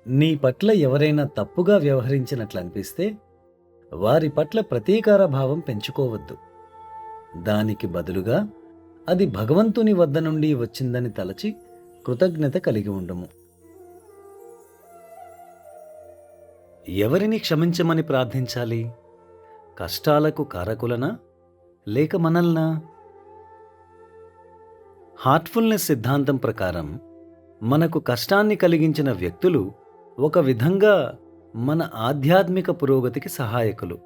నీ పట్ల ఎవరైనా తప్పుగా వ్యవహరించినట్లనిపిస్తే, వారి పట్ల ప్రతీకార భావం పెంచుకోవద్దు. దానికి బదులుగా అది భగవంతుని వద్ద నుండి వచ్చిందని తలచి కృతజ్ఞత కలిగి ఉండుము. ఎవరిని క్షమించమని ప్రార్థించాలి? కష్టాలకు కారకులనా? లేక మనల్నా? హార్ట్ఫుల్నెస్ సిద్ధాంతం ప్రకారం మనకు కష్టాన్ని కలిగించిన వ్యక్తులు ఒక విధంగా మన ఆధ్యాత్మిక పురోగతికి సహాయకులు.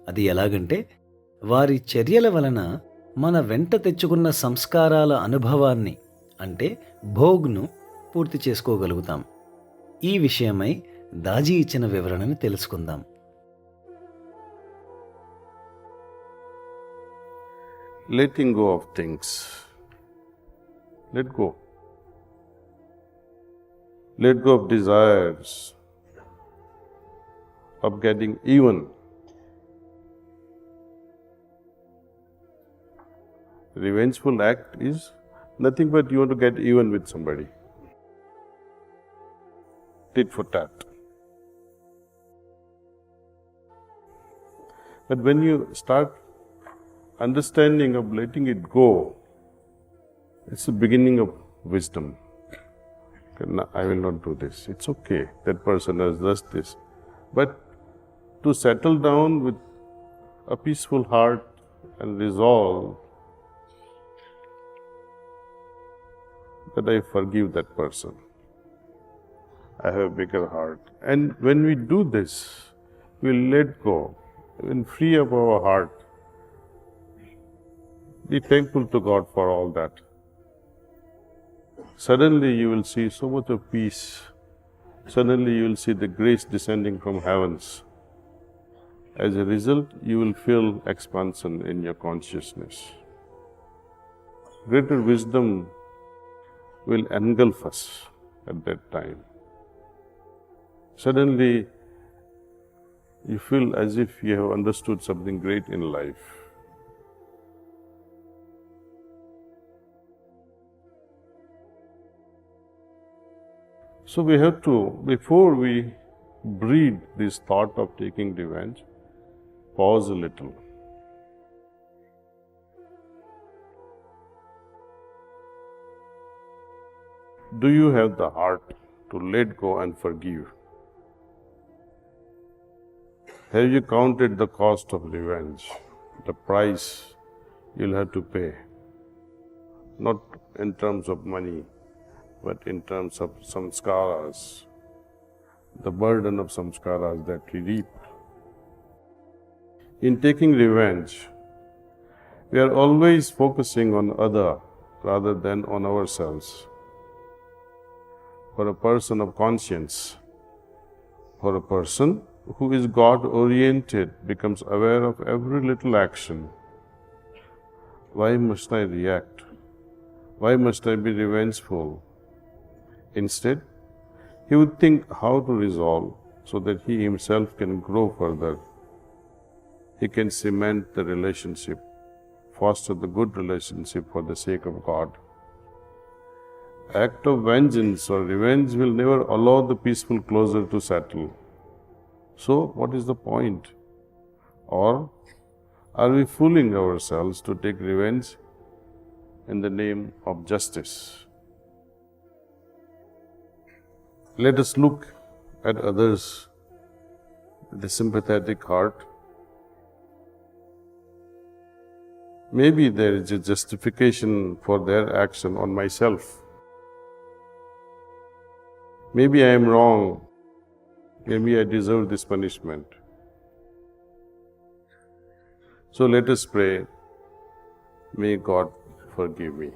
అది ఎలాగంటే, వారి చర్యల వలన మన వెంట తెచ్చుకున్న సంస్కారాల అనుభవాన్ని అంటే భోగ్ను పూర్తి చేసుకోగలుగుతాం. ఈ విషయమై దాజీ ఇచ్చిన వివరణని తెలుసుకుందాం. Letting go of things. Let go. Let go of desires, of getting even. Revengeful act is nothing but you want to get even with somebody. Tit for tat. But when you start understanding of letting it go, it's the beginning of wisdom. Okay, no, I will not do this. It's okay, that person has does this. But to settle down with a peaceful heart and resolve that I forgive that person. I have a bigger heart. And when we do this, we let go, when free up our heart, be thankful to God for all that. Suddenly you will see so much of peace. Suddenly you will see the grace descending from heavens. As a result, you will feel expansion in your consciousness. Greater wisdom will engulf us at that time. Suddenly you feel as if you have understood something great in life. So we have to, before we breed this thought of taking revenge, pause a little. Do you have the heart to let go and forgive? Have you counted the cost of revenge, the price you'll have to pay? Not in terms of money, but in terms of samskaras, the burden of samskaras that we reap. In taking revenge, we are always focusing on other rather than on ourselves. For a person of conscience, for a person who is God-oriented, becomes aware of every little action. Why must I react? Why must I be revengeful? Instead, he would think how to resolve so that he himself can grow further. He can cement the relationship, foster the good relationship for the sake of God. Act of vengeance or revenge will never allow the peaceful closure to settle. So, what is the point? Or are we fooling ourselves to take revenge in the name of justice? Let us look at others with a sympathetic heart. Maybe there is a justification for their action on myself. Maybe I am wrong. Maybe I deserve this punishment. So let us pray, may God forgive me.